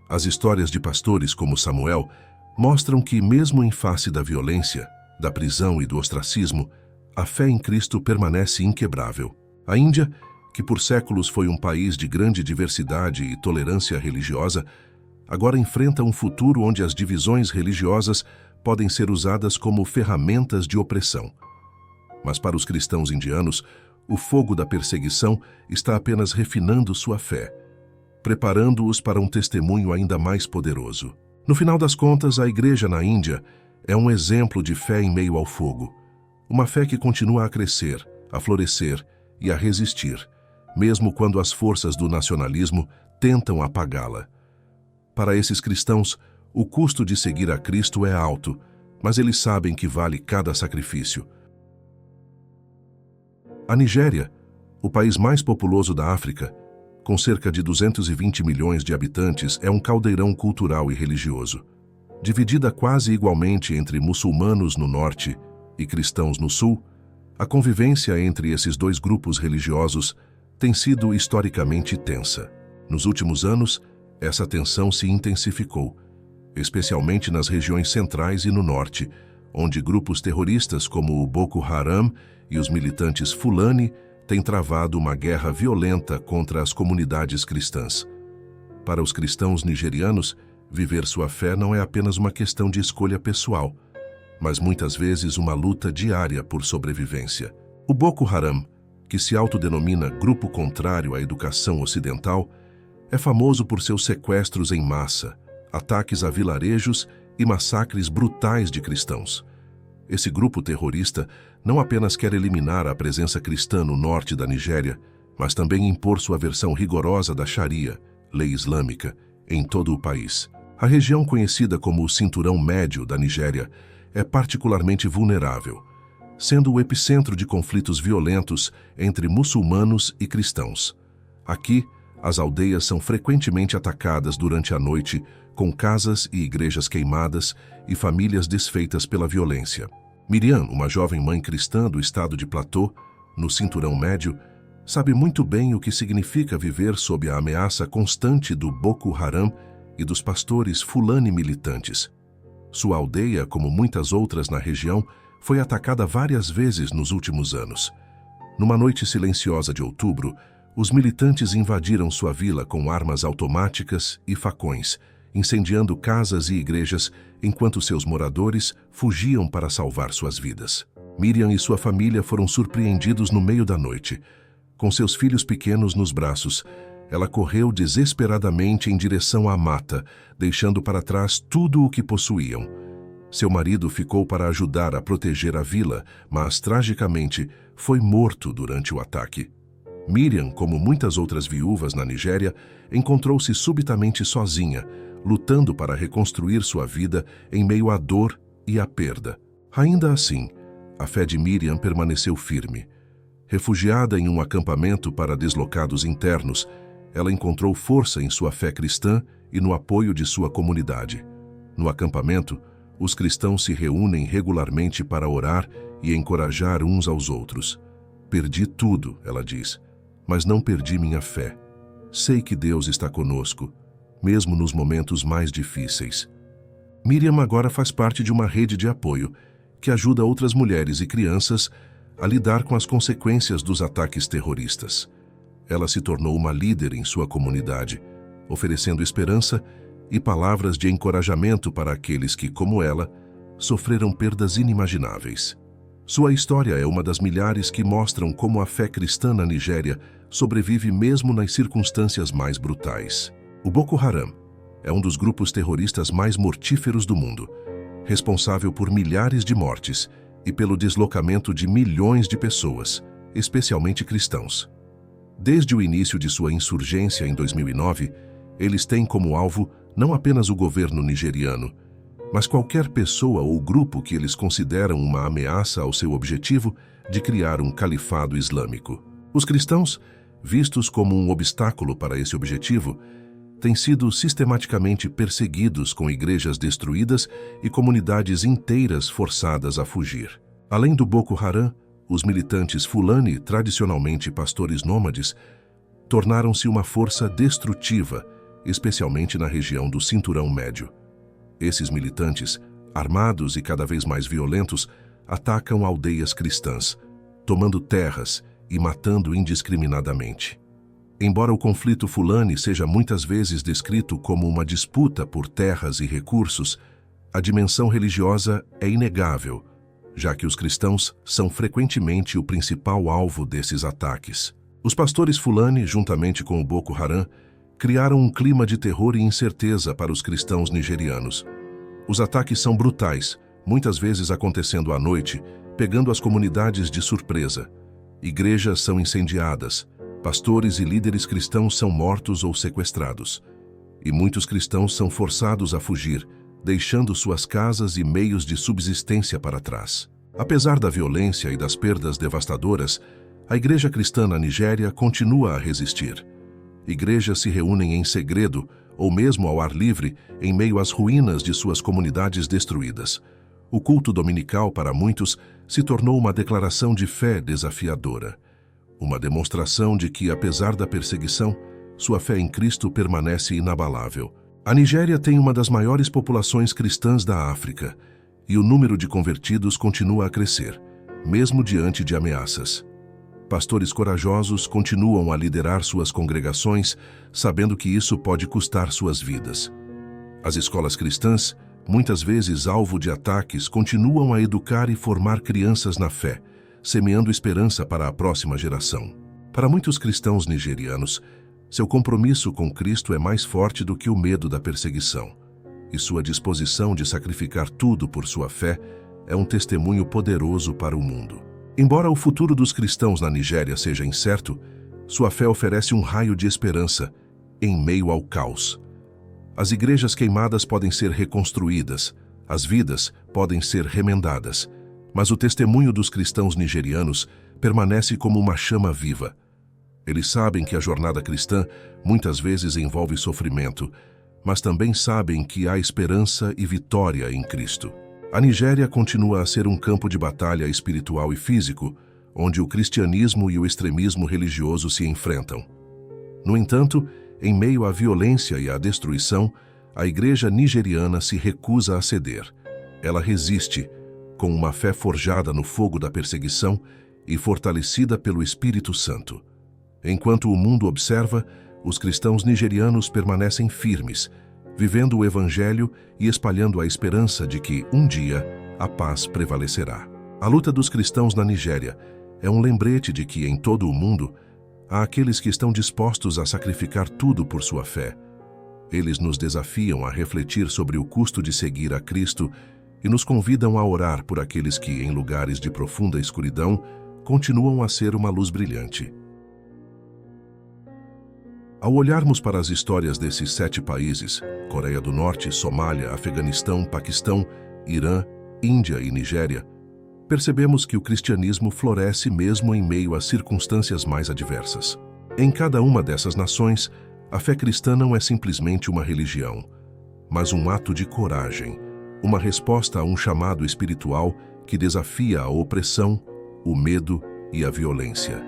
As histórias de pastores como Samuel mostram que, mesmo em face da violência, da prisão e do ostracismo, a fé em Cristo permanece inquebrável. A Índia, que por séculos foi um país de grande diversidade e tolerância religiosa, agora enfrenta um futuro onde as divisões religiosas podem ser usadas como ferramentas de opressão. Mas para os cristãos indianos, o fogo da perseguição está apenas refinando sua fé, preparando-os para um testemunho ainda mais poderoso. No final das contas, a igreja na Índia é um exemplo de fé em meio ao fogo. Uma fé que continua a crescer, a florescer e a resistir, mesmo quando as forças do nacionalismo tentam apagá-la. Para esses cristãos, o custo de seguir a Cristo é alto, mas eles sabem que vale cada sacrifício. A Nigéria, o país mais populoso da África, com cerca de 220 milhões de habitantes, é um caldeirão cultural e religioso. Dividida quase igualmente entre muçulmanos no norte e cristãos no sul, a convivência entre esses dois grupos religiosos tem sido historicamente tensa. Nos últimos anos, essa tensão se intensificou, especialmente nas regiões centrais e no norte, onde grupos terroristas como o Boko Haram e os militantes Fulani têm travado uma guerra violenta contra as comunidades cristãs. Para os cristãos nigerianos, viver sua fé não é apenas uma questão de escolha pessoal, mas muitas vezes uma luta diária por sobrevivência. O Boko Haram, que se autodenomina grupo contrário à educação ocidental, é famoso por seus sequestros em massa, ataques a vilarejos e massacres brutais de cristãos. Esse grupo terrorista não apenas quer eliminar a presença cristã no norte da Nigéria, mas também impor sua versão rigorosa da Sharia, lei islâmica, em todo o país. A região conhecida como o Cinturão Médio da Nigéria é particularmente vulnerável, sendo o epicentro de conflitos violentos entre muçulmanos e cristãos. Aqui, as aldeias são frequentemente atacadas durante a noite, com casas e igrejas queimadas e famílias desfeitas pela violência. Miriam, uma jovem mãe cristã do estado de Plateau, no Cinturão Médio, sabe muito bem o que significa viver sob a ameaça constante do Boko Haram e dos pastores Fulani militantes. Sua aldeia, como muitas outras na região, foi atacada várias vezes nos últimos anos. Numa noite silenciosa de outubro, os militantes invadiram sua vila com armas automáticas e facões, incendiando casas e igrejas enquanto seus moradores fugiam para salvar suas vidas. Miriam e sua família foram surpreendidos no meio da noite. Com seus filhos pequenos nos braços, ela correu desesperadamente em direção à mata, deixando para trás tudo o que possuíam. Seu marido ficou para ajudar a proteger a vila, mas, tragicamente, foi morto durante o ataque. Miriam, como muitas outras viúvas na Nigéria, encontrou-se subitamente sozinha, lutando para reconstruir sua vida em meio à dor e à perda. Ainda assim, a fé de Miriam permaneceu firme. Refugiada em um acampamento para deslocados internos, ela encontrou força em sua fé cristã e no apoio de sua comunidade. No acampamento, os cristãos se reúnem regularmente para orar e encorajar uns aos outros. Perdi tudo, ela diz, mas não perdi minha fé. Sei que Deus está conosco, mesmo nos momentos mais difíceis. Miriam agora faz parte de uma rede de apoio que ajuda outras mulheres e crianças a lidar com as consequências dos ataques terroristas. Ela se tornou uma líder em sua comunidade, oferecendo esperança e palavras de encorajamento para aqueles que, como ela, sofreram perdas inimagináveis. Sua história é uma das milhares que mostram como a fé cristã na Nigéria sobrevive mesmo nas circunstâncias mais brutais. O Boko Haram é um dos grupos terroristas mais mortíferos do mundo, responsável por milhares de mortes e pelo deslocamento de milhões de pessoas, especialmente cristãos. Desde o início de sua insurgência em 2009, eles têm como alvo não apenas o governo nigeriano, mas qualquer pessoa ou grupo que eles consideram uma ameaça ao seu objetivo de criar um califado islâmico. Os cristãos, vistos como um obstáculo para esse objetivo, têm sido sistematicamente perseguidos, com igrejas destruídas e comunidades inteiras forçadas a fugir. Além do Boko Haram, os militantes Fulani, tradicionalmente pastores nômades, tornaram-se uma força destrutiva, especialmente na região do Cinturão Médio. Esses militantes, armados e cada vez mais violentos, atacam aldeias cristãs, tomando terras e matando indiscriminadamente. Embora o conflito Fulani seja muitas vezes descrito como uma disputa por terras e recursos, a dimensão religiosa é inegável, já que os cristãos são frequentemente o principal alvo desses ataques. Os pastores Fulani, juntamente com o Boko Haram, criaram um clima de terror e incerteza para os cristãos nigerianos. Os ataques são brutais, muitas vezes acontecendo à noite, pegando as comunidades de surpresa. Igrejas são incendiadas, pastores e líderes cristãos são mortos ou sequestrados. E muitos cristãos são forçados a fugir, deixando suas casas e meios de subsistência para trás. Apesar da violência e das perdas devastadoras, a igreja cristã na Nigéria continua a resistir. Igrejas se reúnem em segredo, ou mesmo ao ar livre, em meio às ruínas de suas comunidades destruídas. O culto dominical, para muitos, se tornou uma declaração de fé desafiadora. Uma demonstração de que, apesar da perseguição, sua fé em Cristo permanece inabalável. A Nigéria tem uma das maiores populações cristãs da África, e o número de convertidos continua a crescer, mesmo diante de ameaças. Pastores corajosos continuam a liderar suas congregações, sabendo que isso pode custar suas vidas. As escolas cristãs, muitas vezes alvo de ataques, continuam a educar e formar crianças na fé, semeando esperança para a próxima geração. Para muitos cristãos nigerianos, seu compromisso com Cristo é mais forte do que o medo da perseguição, e sua disposição de sacrificar tudo por sua fé é um testemunho poderoso para o mundo. Embora o futuro dos cristãos na Nigéria seja incerto, sua fé oferece um raio de esperança em meio ao caos. As igrejas queimadas podem ser reconstruídas, as vidas podem ser remendadas, mas o testemunho dos cristãos nigerianos permanece como uma chama viva. Eles sabem que a jornada cristã muitas vezes envolve sofrimento, mas também sabem que há esperança e vitória em Cristo. A Nigéria continua a ser um campo de batalha espiritual e físico, onde o cristianismo e o extremismo religioso se enfrentam. No entanto, em meio à violência e à destruição, a igreja nigeriana se recusa a ceder. Ela resiste, com uma fé forjada no fogo da perseguição e fortalecida pelo Espírito Santo. Enquanto o mundo observa, os cristãos nigerianos permanecem firmes, vivendo o Evangelho e espalhando a esperança de que, um dia, a paz prevalecerá. A luta dos cristãos na Nigéria é um lembrete de que, em todo o mundo, há aqueles que estão dispostos a sacrificar tudo por sua fé. Eles nos desafiam a refletir sobre o custo de seguir a Cristo e nos convidam a orar por aqueles que, em lugares de profunda escuridão, continuam a ser uma luz brilhante. Ao olharmos para as histórias desses 7 países, Coreia do Norte, Somália, Afeganistão, Paquistão, Irã, Índia e Nigéria, percebemos que o cristianismo floresce mesmo em meio às circunstâncias mais adversas. Em cada uma dessas nações, a fé cristã não é simplesmente uma religião, mas um ato de coragem, uma resposta a um chamado espiritual que desafia a opressão, o medo e a violência.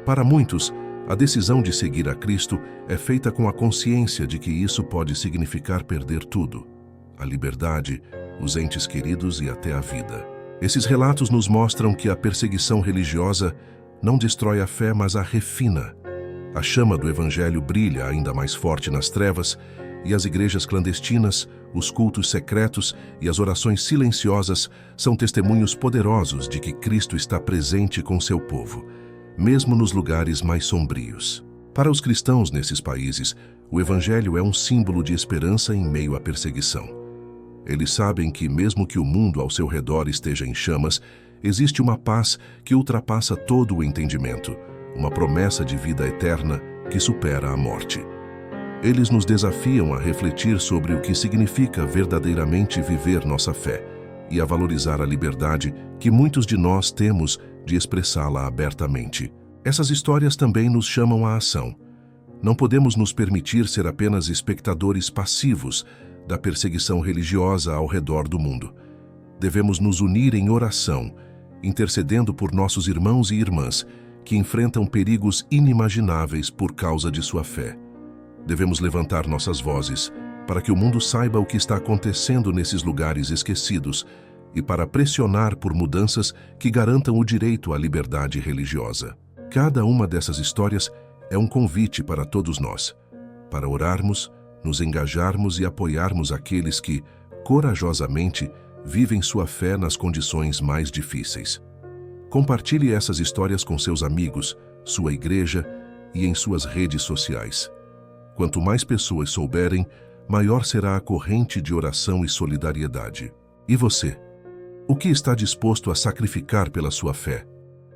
Para muitos, a decisão de seguir a Cristo é feita com a consciência de que isso pode significar perder tudo: a liberdade, os entes queridos e até a vida. Esses relatos nos mostram que a perseguição religiosa não destrói a fé, mas a refina. A chama do Evangelho brilha ainda mais forte nas trevas, e as igrejas clandestinas, os cultos secretos e as orações silenciosas são testemunhos poderosos de que Cristo está presente com seu povo, mesmo nos lugares mais sombrios. Para os cristãos nesses países, o Evangelho é um símbolo de esperança em meio à perseguição. Eles sabem que, mesmo que o mundo ao seu redor esteja em chamas, existe uma paz que ultrapassa todo o entendimento, uma promessa de vida eterna que supera a morte. Eles nos desafiam a refletir sobre o que significa verdadeiramente viver nossa fé e a valorizar a liberdade que muitos de nós temos de expressá-la abertamente. Essas histórias também nos chamam à ação. Não podemos nos permitir ser apenas espectadores passivos da perseguição religiosa ao redor do mundo. Devemos nos unir em oração, intercedendo por nossos irmãos e irmãs que enfrentam perigos inimagináveis por causa de sua fé. Devemos levantar nossas vozes para que o mundo saiba o que está acontecendo nesses lugares esquecidos e para pressionar por mudanças que garantam o direito à liberdade religiosa. Cada uma dessas histórias é um convite para todos nós, para orarmos, nos engajarmos e apoiarmos aqueles que, corajosamente, vivem sua fé nas condições mais difíceis. Compartilhe essas histórias com seus amigos, sua igreja e em suas redes sociais. Quanto mais pessoas souberem, maior será a corrente de oração e solidariedade. E você? O que está disposto a sacrificar pela sua fé?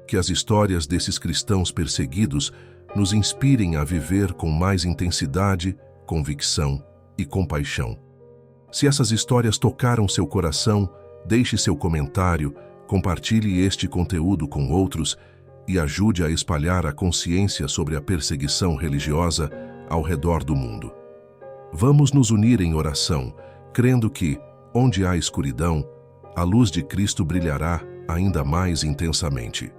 Que as histórias desses cristãos perseguidos nos inspirem a viver com mais intensidade, convicção e compaixão. Se essas histórias tocaram seu coração, deixe seu comentário, compartilhe este conteúdo com outros e ajude a espalhar a consciência sobre a perseguição religiosa ao redor do mundo. Vamos nos unir em oração, crendo que, onde há escuridão, a luz de Cristo brilhará ainda mais intensamente.